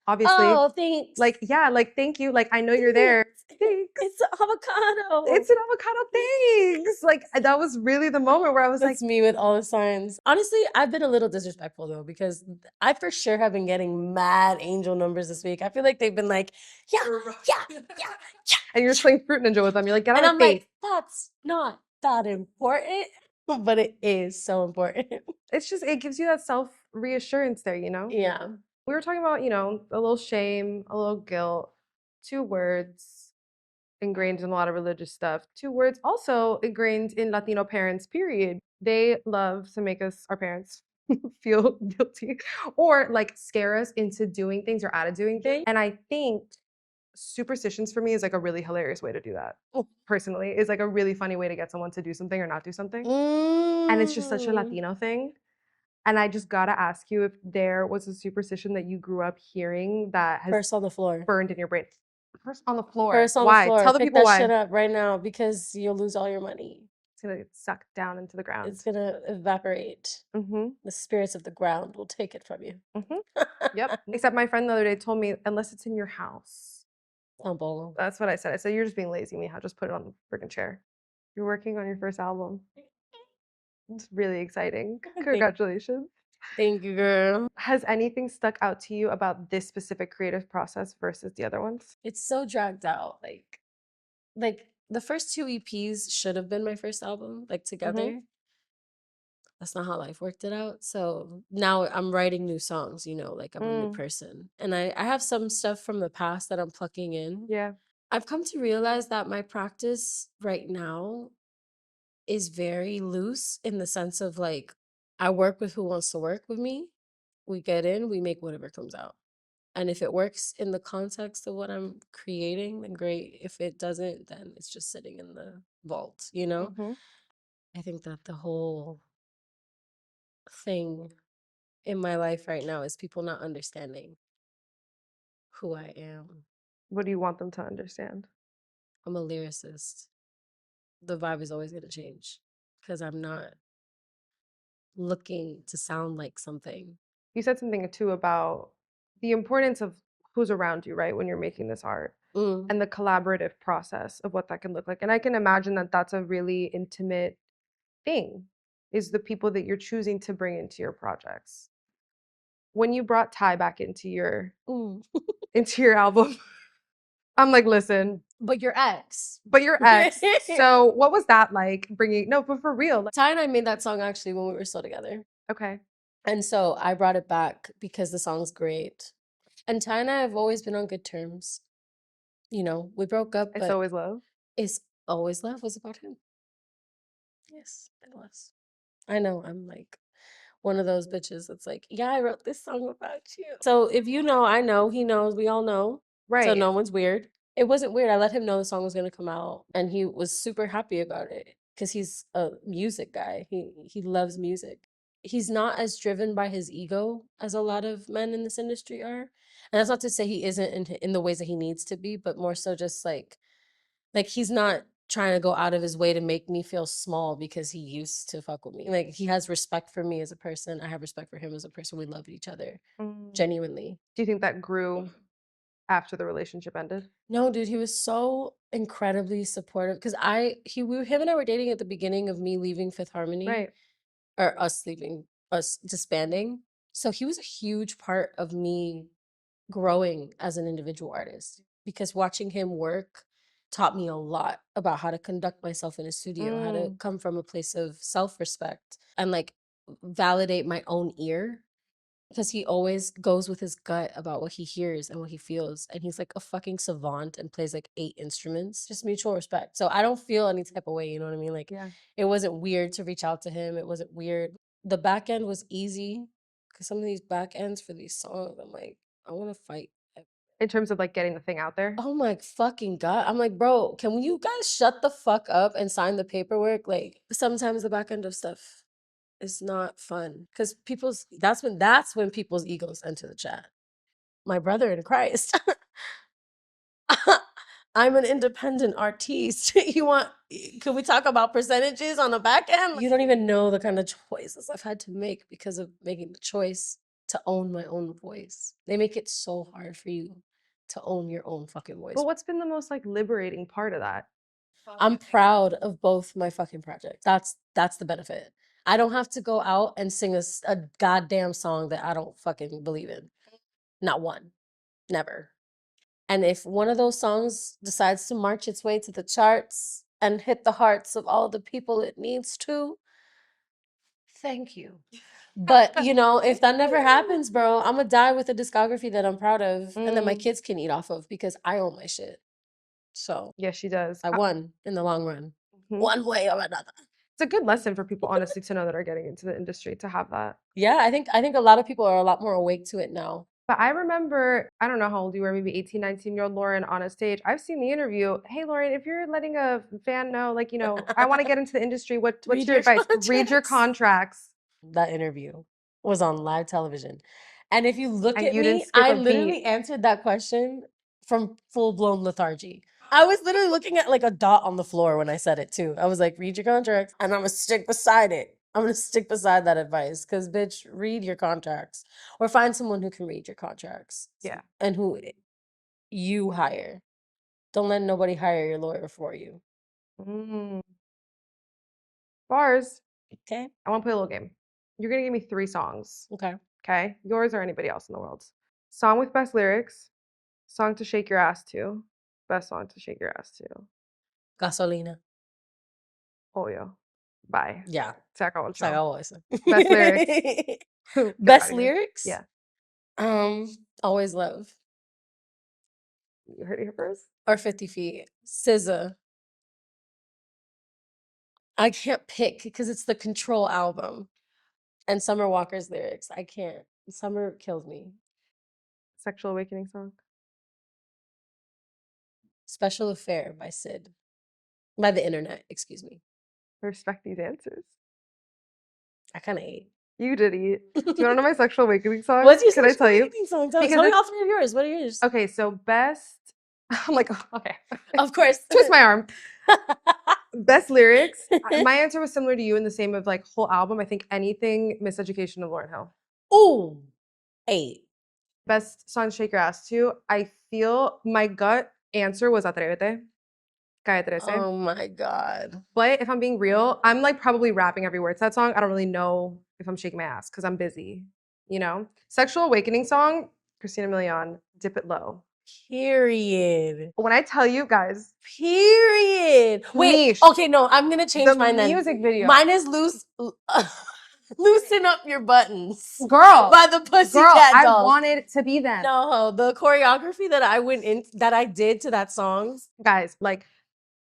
[SPEAKER 1] obviously,
[SPEAKER 2] Oh, thanks.
[SPEAKER 1] like yeah, like thank you, like I know you're there. Thanks.
[SPEAKER 2] It's an avocado.
[SPEAKER 1] It's an avocado. Thanks. Like that was really the moment where I was
[SPEAKER 2] That's
[SPEAKER 1] like,
[SPEAKER 2] me with all the signs. Honestly, I've been a little disrespectful though, because I for sure have been getting mad angel numbers this week. I feel like they've been like, yeah, yeah, yeah, yeah.
[SPEAKER 1] and you're just playing Fruit Ninja with them. You're like, get on
[SPEAKER 2] And
[SPEAKER 1] my
[SPEAKER 2] I'm
[SPEAKER 1] face.
[SPEAKER 2] like, that's not that important, but it is so important.
[SPEAKER 1] It's just it gives you that self reassurance there.
[SPEAKER 2] Yeah.
[SPEAKER 1] We were talking about a little shame, a little guilt, two words ingrained in a lot of religious stuff. Two words also ingrained in Latino parents. Period. They love to make us our parents feel guilty or like scare us into doing things or out of doing things. And I think superstitions for me is like a really hilarious way to do that. Personally, is like a really funny way to get someone to do something or not do something. And it's just such a Latino thing. And I just gotta ask you if there was a superstition that you grew up hearing that has
[SPEAKER 2] Purse on the floor.
[SPEAKER 1] burned in your brain. Purse on the floor.
[SPEAKER 2] Purse on
[SPEAKER 1] Why?
[SPEAKER 2] the floor.
[SPEAKER 1] Tell the
[SPEAKER 2] Pick
[SPEAKER 1] people
[SPEAKER 2] that
[SPEAKER 1] why.
[SPEAKER 2] shit up right now because you'll lose all your money.
[SPEAKER 1] It's gonna get sucked down into the ground.
[SPEAKER 2] It's gonna evaporate.
[SPEAKER 1] Mm-hmm.
[SPEAKER 2] The spirits of the ground will take it from you.
[SPEAKER 1] Mm-hmm. Yep. Except my friend the other day told me, unless it's in your house.
[SPEAKER 2] Tampoco.
[SPEAKER 1] That's what I said. I said, you're just being lazy, Mija. Just put it on the freaking chair. You're working on your first album. It's really exciting. Congratulations.
[SPEAKER 2] Thank you, girl.
[SPEAKER 1] Has anything stuck out to you about this specific creative process versus the other ones?
[SPEAKER 2] It's so dragged out. Like the first two EPs should have been my first album, like together. That's not how life worked it out. So now I'm writing new songs, like I'm a new person. And I have some stuff from the past that I'm plucking in.
[SPEAKER 1] Yeah.
[SPEAKER 2] I've come to realize that my practice right now is very loose in the sense of like I work with who wants to work with me. we get in, we make whatever comes out. And if it works in the context of what I'm creating, then great. If it doesn't, then it's just sitting in the vault, you know?
[SPEAKER 1] Mm-hmm.
[SPEAKER 2] I think that the whole thing in my life right now is people not understanding who I am.
[SPEAKER 1] What do you want them to understand?
[SPEAKER 2] I'm a lyricist. The vibe is always going to change because I'm not looking to sound like something.
[SPEAKER 1] You said something too about the importance of who's around you, right, when you're making this art
[SPEAKER 2] Mm,
[SPEAKER 1] and the collaborative process of what that can look like. And I can imagine that that's a really intimate thing, is the people that you're choosing to bring into your projects. When you brought Ty back
[SPEAKER 2] mm.
[SPEAKER 1] into your album, I'm like, listen,
[SPEAKER 2] But your ex.
[SPEAKER 1] but your ex. So what was that like bringing? No, but for real, like,
[SPEAKER 2] Ty and I made that song actually when we were still together.
[SPEAKER 1] okay,
[SPEAKER 2] And so I brought it back because the song's great. And Ty and I have always been on good terms. You know, we broke up,
[SPEAKER 1] it's
[SPEAKER 2] but
[SPEAKER 1] always love.
[SPEAKER 2] it's always love was about him. Yes, it was. I know I'm like one of those bitches that's like, yeah, I wrote this song about you. So if you know, I know, he knows, we all know. So
[SPEAKER 1] Right.
[SPEAKER 2] no one's weird. It wasn't weird. I let him know the song was gonna come out and he was super happy about it because he's a music guy. He loves music. He's not as driven by his ego as a lot of men in this industry are. And that's not to say he isn't in the ways that he needs to be, but more so just like he's not trying to go out of his way to make me feel small because he used to fuck with me. Like he has respect for me as a person. I have respect for him as a person. We love each other
[SPEAKER 1] Mm.
[SPEAKER 2] genuinely.
[SPEAKER 1] Do you think that grew after the relationship ended?
[SPEAKER 2] No, dude, he was so incredibly supportive because him and I were dating at the beginning of me leaving Fifth Harmony
[SPEAKER 1] Right.
[SPEAKER 2] or us disbanding. So he was a huge part of me growing as an individual artist because watching him work taught me a lot about how to conduct myself in a studio, how to
[SPEAKER 1] Mm.
[SPEAKER 2] come from a place of self-respect and like validate my own ear because he always goes with his gut about what he hears and what he feels and he's like a fucking savant and plays like 8 instruments, just mutual respect. So I don't feel any type of way, you know what I mean? Like
[SPEAKER 1] Yeah.
[SPEAKER 2] it wasn't weird to reach out to him. It wasn't weird. The back end was easy because some of these back ends for these songs, I'm like, I want to fight.
[SPEAKER 1] In terms of like getting the thing out there.
[SPEAKER 2] Oh my fucking God. I'm like, bro, can you guys shut the fuck up and sign the paperwork? Like sometimes the back end of stuff is not fun because that's when people's egos enter the chat. My brother in Christ. I'm an independent artiste. Can we talk about percentages on the back end? You don't even know the kind of choices I've had to make because of making the choice to own my own voice. They make it so hard for you to own your own fucking voice.
[SPEAKER 1] But what's been the most like liberating part of that?
[SPEAKER 2] I'm proud of both my fucking projects. That's the benefit. I don't have to go out and sing a goddamn song that I don't fucking believe in. Not one. Never. And if one of those songs decides to march its way to the charts and hit the hearts of all the people it needs to, thank you. But you know, if that never happens, bro, I'm gonna die with a discography that I'm proud of and that my
[SPEAKER 1] Mm.
[SPEAKER 2] kids can eat off of because I own my shit. So
[SPEAKER 1] Yes, she does.
[SPEAKER 2] I won in the long run,
[SPEAKER 1] Mhm.
[SPEAKER 2] one way or another.
[SPEAKER 1] It's a good lesson for people, honestly, to know that are getting into the industry to have that.
[SPEAKER 2] Yeah, I think a lot of people are a lot more awake to it now.
[SPEAKER 1] But I remember, I don't know how old you were, maybe 18, 19-year-old Lauren on a stage. I've seen the interview. Hey, Lauren, if you're letting a fan know, like, I want to get into the industry, what's
[SPEAKER 2] Read
[SPEAKER 1] your
[SPEAKER 2] your
[SPEAKER 1] advice? Read your
[SPEAKER 2] contracts.
[SPEAKER 1] contracts.
[SPEAKER 2] That interview was on live television. And if you look
[SPEAKER 1] And
[SPEAKER 2] at
[SPEAKER 1] you didn't
[SPEAKER 2] me,
[SPEAKER 1] skip
[SPEAKER 2] I
[SPEAKER 1] a beat.
[SPEAKER 2] literally answered that question from full-blown lethargy. I was literally looking at like a dot on the floor when I said it too. I was like, read your contracts, and I'm gonna stick beside it. I'm gonna stick beside that advice because, bitch, read your contracts or find someone who can read your contracts
[SPEAKER 1] Yeah.
[SPEAKER 2] and who you hire. Don't let nobody hire your lawyer for you.
[SPEAKER 1] Mm. Bars.
[SPEAKER 2] Okay?
[SPEAKER 1] I want to play a little game. You're going to give me 3 songs.
[SPEAKER 2] Okay.
[SPEAKER 1] Okay? Yours or anybody else in the world. Song with best lyrics. Song to shake your ass to. Best song to shake your ass to.
[SPEAKER 2] Gasolina.
[SPEAKER 1] Obvio. Bye.
[SPEAKER 2] Yeah.
[SPEAKER 1] Se acabó el
[SPEAKER 2] Se
[SPEAKER 1] show.
[SPEAKER 2] acabó eso.
[SPEAKER 1] Best lyrics. Get out
[SPEAKER 2] Best
[SPEAKER 1] of here.
[SPEAKER 2] lyrics?
[SPEAKER 1] Yeah.
[SPEAKER 2] Always Love
[SPEAKER 1] You heard it here first?
[SPEAKER 2] or 50 Feet. SZA. I can't pick because it's the Control album and Summer Walker's lyrics. I can't. Summer kills me.
[SPEAKER 1] Sexual awakening song.
[SPEAKER 2] Special Affair by Sid. By the internet, excuse me.
[SPEAKER 1] I respect these answers.
[SPEAKER 2] I kind of ate.
[SPEAKER 1] You did eat. Do you want to know my sexual awakening song?
[SPEAKER 2] What's your
[SPEAKER 1] Can I
[SPEAKER 2] sexual
[SPEAKER 1] tell you?
[SPEAKER 2] awakening song? Tell
[SPEAKER 1] Because
[SPEAKER 2] me
[SPEAKER 1] it's-
[SPEAKER 2] all three of yours. What are yours?
[SPEAKER 1] Okay, so best. I'm like, okay.
[SPEAKER 2] Of course.
[SPEAKER 1] Twist my arm. Best lyrics. My answer was similar to you in the same of like whole album. I think anything Miseducation of Lauryn Hill.
[SPEAKER 2] Ooh, 8.
[SPEAKER 1] Best song Shake Your Ass to. I feel my gut answer was Atrévete. Calle 13.
[SPEAKER 2] Oh my God.
[SPEAKER 1] But if I'm being real, I'm like probably rapping every word to that song. I don't really know if I'm shaking my ass because I'm busy, you know? Sexual awakening song, Christina Milian, Dip It Low.
[SPEAKER 2] Period.
[SPEAKER 1] When I tell you guys,
[SPEAKER 2] Period. Wait,
[SPEAKER 1] Niche.
[SPEAKER 2] okay, no, I'm gonna change
[SPEAKER 1] the
[SPEAKER 2] mine then.
[SPEAKER 1] music video.
[SPEAKER 2] Mine is Loosen Up Your Buttons.
[SPEAKER 1] Girl,
[SPEAKER 2] By the Pussycat
[SPEAKER 1] I
[SPEAKER 2] Dolls.
[SPEAKER 1] wanted to be them.
[SPEAKER 2] No, the choreography that I did to that song,
[SPEAKER 1] Guys, like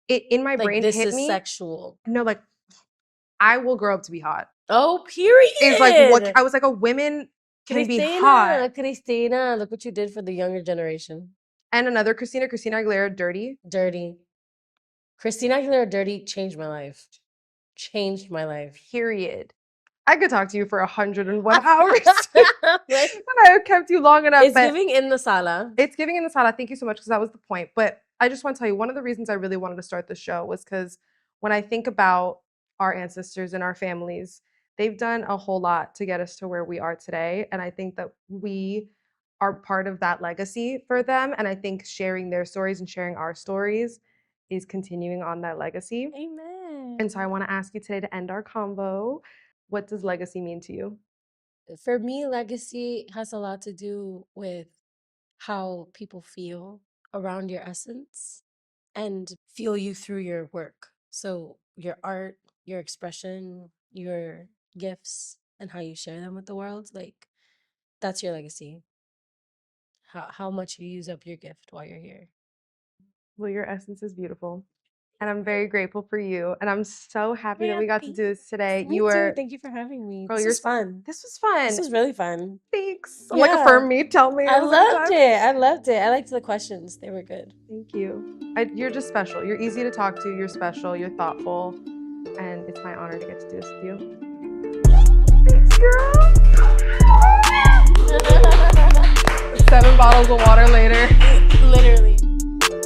[SPEAKER 1] it in my
[SPEAKER 2] like
[SPEAKER 1] brain
[SPEAKER 2] this
[SPEAKER 1] hit
[SPEAKER 2] is
[SPEAKER 1] me.
[SPEAKER 2] sexual.
[SPEAKER 1] No, like I will grow up to be hot.
[SPEAKER 2] Oh, period.
[SPEAKER 1] It's like what I was like a women can be hot.
[SPEAKER 2] Christina, look what you did for the younger generation.
[SPEAKER 1] And another Christina Aguilera, Dirty.
[SPEAKER 2] Dirty. Christina Aguilera, Dirty changed my life. Changed my life.
[SPEAKER 1] Period. I could talk to you for 101 hours.
[SPEAKER 2] Like,
[SPEAKER 1] And I have kept you long enough.
[SPEAKER 2] it's giving in the sala.
[SPEAKER 1] It's giving in the sala. Thank you so much because that was the point. But I just want to tell you, one of the reasons I really wanted to start the show was because when I think about our ancestors and our families, they've done a whole lot to get us to where we are today. And I think that we are part of that legacy for them. And I think sharing their stories and sharing our stories is continuing on that legacy.
[SPEAKER 2] Amen.
[SPEAKER 1] And so I want to ask you today to end our convo. What does legacy mean to you?
[SPEAKER 2] For me, legacy has a lot to do with how people feel around your essence and feel you through your work. So your art, your expression, your gifts, and how you share them with the world, like that's your legacy. How much you use up your gift while you're here.
[SPEAKER 1] Well, your essence is beautiful. And I'm very grateful for you. And I'm so happy that we got to do this today.
[SPEAKER 2] Me
[SPEAKER 1] You
[SPEAKER 2] too.
[SPEAKER 1] were
[SPEAKER 2] Thank you for having me.
[SPEAKER 1] Girl,
[SPEAKER 2] This
[SPEAKER 1] you're
[SPEAKER 2] was fun.
[SPEAKER 1] This was fun.
[SPEAKER 2] This was really fun.
[SPEAKER 1] Thanks. I'm like
[SPEAKER 2] Yeah.
[SPEAKER 1] affirm me, tell me.
[SPEAKER 2] I
[SPEAKER 1] was like,
[SPEAKER 2] loved it. I loved it. I liked the questions. They were good.
[SPEAKER 1] Thank you. You're just special. You're easy to talk to. You're special. You're thoughtful. And it's my honor to get to do this with you. Thanks, girl. 7 bottles of water later.
[SPEAKER 2] Literally.